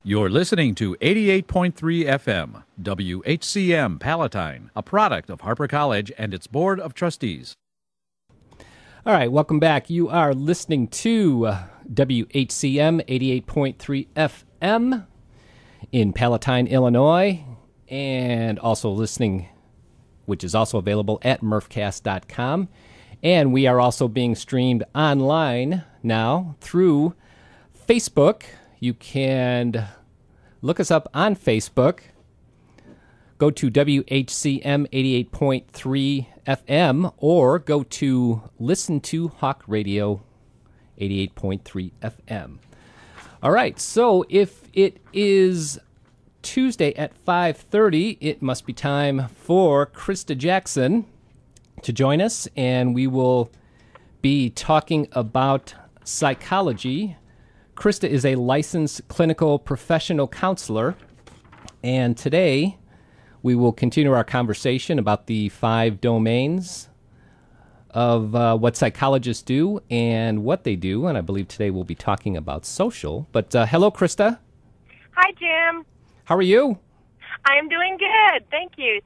You're listening to 88.3 FM, WHCM Palatine, a product of Harper College and its Board of Trustees. All right, welcome back. You are listening to WHCM 88.3 FM in Palatine, Illinois, and also listening, which is also available at MurphCast.com. And we are also being streamed online now through Facebook. You can look us up on Facebook. Go to WHCM 88.3 FM or go to Listen to Hawk Radio 88.3 FM. All right, so if it is Tuesday at 5:30, it must be time for Krista Jackson to join us, and we will be talking about psychology. Krista is a licensed clinical professional counselor, and today we will continue our conversation about the 5 domains of what psychologists do and what they do, and I believe today we'll be talking about social. But hello, Krista. Hi, Jim. How are you? I'm doing good. Thank you.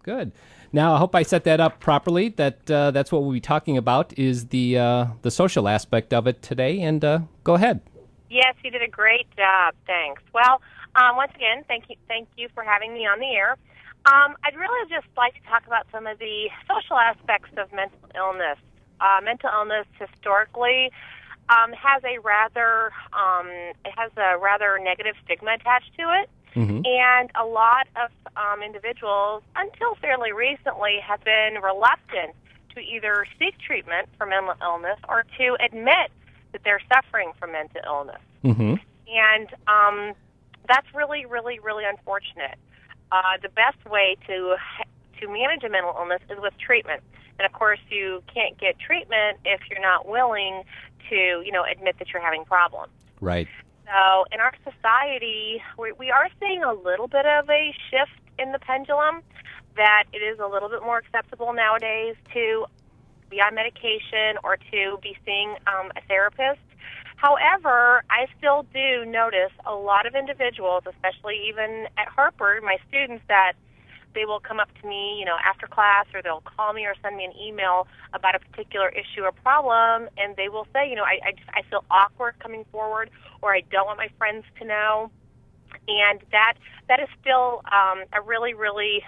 Good. Now, I hope I set that up properly. That's what we'll be talking about is the social aspect of it today, and go ahead. Yes, you did a great job. Thanks. Well, once again, thank you for having me on the air. I'd really just like to talk about some of the social aspects of mental illness. Mental illness historically has a rather negative stigma attached to it, and a lot of individuals, until fairly recently, have been reluctant to either seek treatment for mental illness or to admit that they're suffering from mental illness. And that's really, really, really unfortunate. The best way to manage a mental illness is with treatment. And, of course, you can't get treatment if you're not willing to, admit that you're having problems. Right. So in our society, we are seeing a little bit of a shift in the pendulum, that it is a little bit more acceptable nowadays to be on medication or to be seeing a therapist. However, I still do notice a lot of individuals, especially even at Harper, my students, that they will come up to me, after class, or they'll call me or send me an email about a particular issue or problem, and they will say, I feel awkward coming forward, or I don't want my friends to know. And that is still a really, really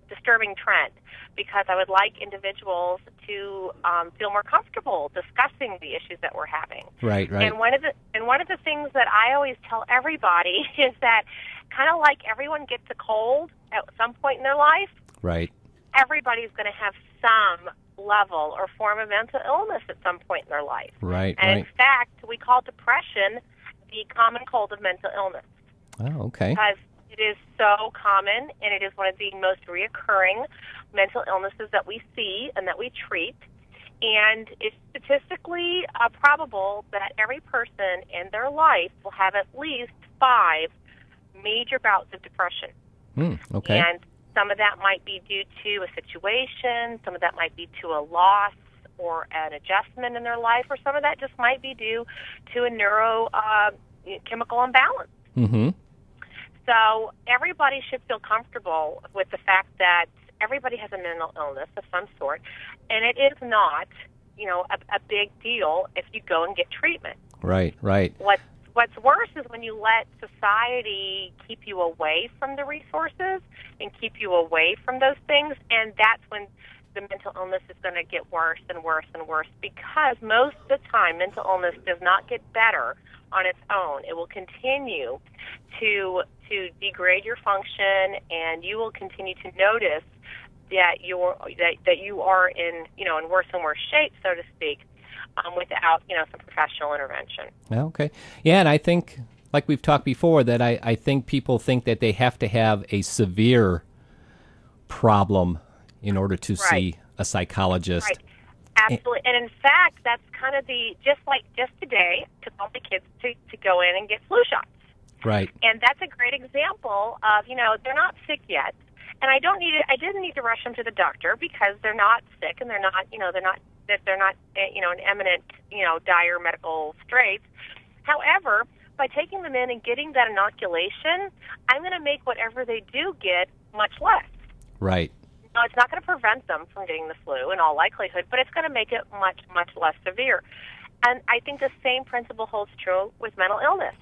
disturbing trend, because I would like individuals to feel more comfortable discussing the issues that we're having. Right. And one of the things that I always tell everybody is that, kind of like everyone gets a cold at some point in their life, right? Everybody's going to have some level or form of mental illness at some point in their life. Right. And in fact, we call depression the common cold of mental illness. Oh, okay. Because it is so common, and it is one of the most reoccurring mental illnesses that we see and that we treat. And it's statistically probable that every person in their life will have at least 5 major bouts of depression. Okay. And some of that might be due to a situation, some of that might be to a loss or an adjustment in their life, or some of that just might be due to a neurochemical imbalance. So everybody should feel comfortable with the fact that everybody has a mental illness of some sort, and it is not, a big deal if you go and get treatment. Right. What's worse is when you let society keep you away from the resources and keep you away from those things, and that's when the mental illness is going to get worse and worse and worse, because most of the time mental illness does not get better on its own. It will continue to degrade your function, and you will continue to notice that you are in worse and worse shape, so to speak, without some professional intervention. Okay. Yeah, and I think, like we've talked before, that I think people think that they have to have a severe problem in order to see a psychologist. Right. Absolutely. And in fact, that's kind of just today, took all the kids to go in and get flu shots. Right. And that's a great example of, they're not sick yet. And I didn't need to rush them to the doctor, because they're not sick, and they're not in imminent, dire medical straits. However, by taking them in and getting that inoculation, I'm going to make whatever they do get much less. Right. Now, it's not going to prevent them from getting the flu in all likelihood, but it's going to make it much, much less severe. And I think the same principle holds true with mental illness.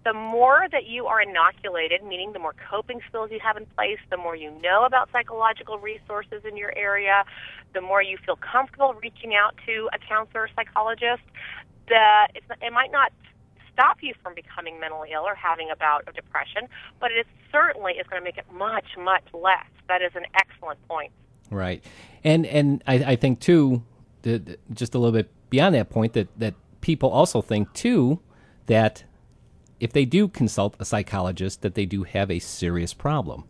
The more that you are inoculated, meaning the more coping skills you have in place, the more you know about psychological resources in your area, the more you feel comfortable reaching out to a counselor or psychologist, it might not stop you from becoming mentally ill or having a bout of depression, but it certainly is going to make it much, much less. That is an excellent point. Right. And I think, too, just a little bit beyond that point, that people also think, too, that if they do consult a psychologist, that they do have a serious problem.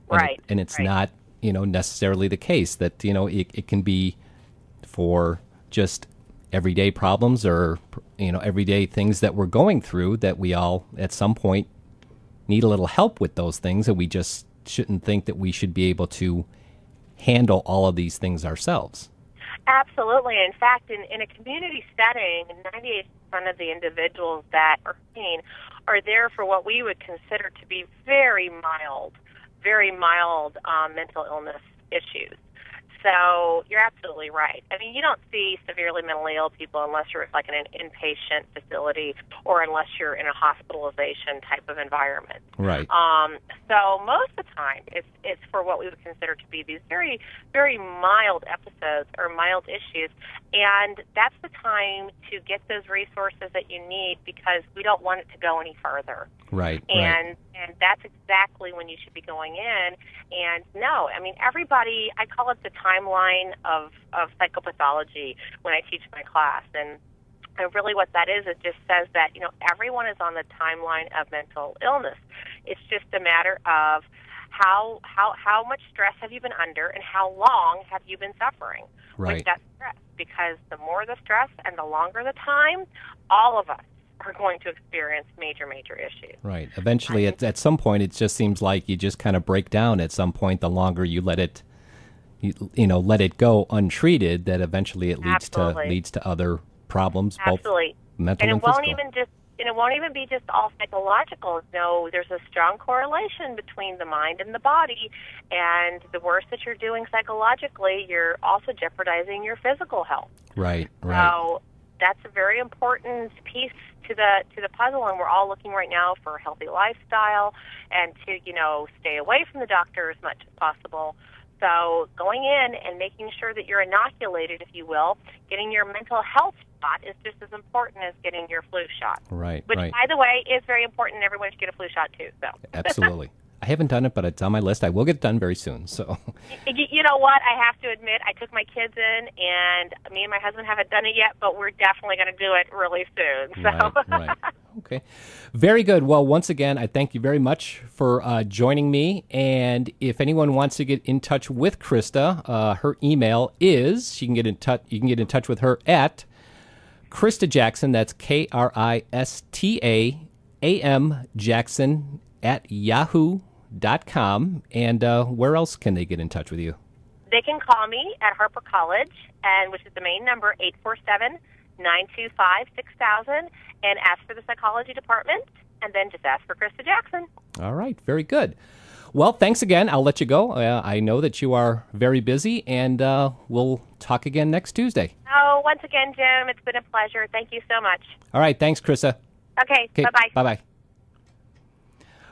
Right. And it's not, necessarily the case, that, it can be for just everyday problems or, everyday things that we're going through, that we all, at some point, need a little help with those things, and we just shouldn't think that we should be able to handle all of these things ourselves. Absolutely. In fact, in a community setting, 98% of the individuals that are seen are there for what we would consider to be very mild mental illness issues. So you're absolutely right. I mean, you don't see severely mentally ill people unless you're like in an inpatient facility or unless you're in a hospitalization type of environment. Right. So most of the time, it's for what we would consider to be these very, very mild episodes or mild issues, and that's the time to get those resources that you need, because we don't want it to go any further. Right. And that's exactly when you should be going in. And no, I mean, everybody, I call it the timeline of psychopathology when I teach my class. And really what that is, it just says that, everyone is on the timeline of mental illness. It's just a matter of how much stress have you been under and how long have you been suffering with that stress. Because the more the stress and the longer the time, all of us are going to experience major, major issues. Right. Eventually, at some point, it just seems like you just kind of break down at some point. The longer you let it, let it go untreated, that eventually it leads to other problems, Absolutely. both mental and physical. And it won't even be just all psychological. No, there's a strong correlation between the mind and the body, and the worse that you're doing psychologically, you're also jeopardizing your physical health. Right. So that's a very important piece to the puzzle, and we're all looking right now for a healthy lifestyle and to stay away from the doctor as much as possible. So going in and making sure that you're inoculated, if you will, getting your mental health shot is just as important as getting your flu shot. Right. Which, by the way, is very important. Everyone should get a flu shot too. So absolutely. I haven't done it, but it's on my list. I will get it done very soon. So, you know what? I have to admit, I took my kids in, and me and my husband haven't done it yet, but we're definitely going to do it really soon. So. Right. Okay. Very good. Well, once again, I thank you very much for joining me. And if anyone wants to get in touch with Krista, her email is you can get in touch with her at Krista Jackson. That's KristaAm Jackson at yahoo.com. And where else can they get in touch with you? They can call me at Harper College, which is the main number, 847-925-6000, and ask for the psychology department, and then just ask for Krista Jackson. All right. Very good. Well, thanks again. I'll let you go. I know that you are very busy, and we'll talk again next Tuesday. Oh, once again, Jim, it's been a pleasure. Thank you so much. All right. Thanks, Krista. Okay. Bye-bye. Bye-bye.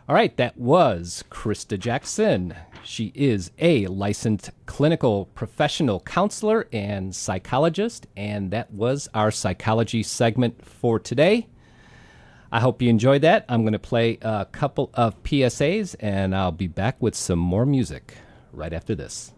All right, that was Krista Jackson. She is a licensed clinical professional counselor and psychologist, and that was our psychology segment for today. I hope you enjoyed that. I'm going to play a couple of PSAs, and I'll be back with some more music right after this.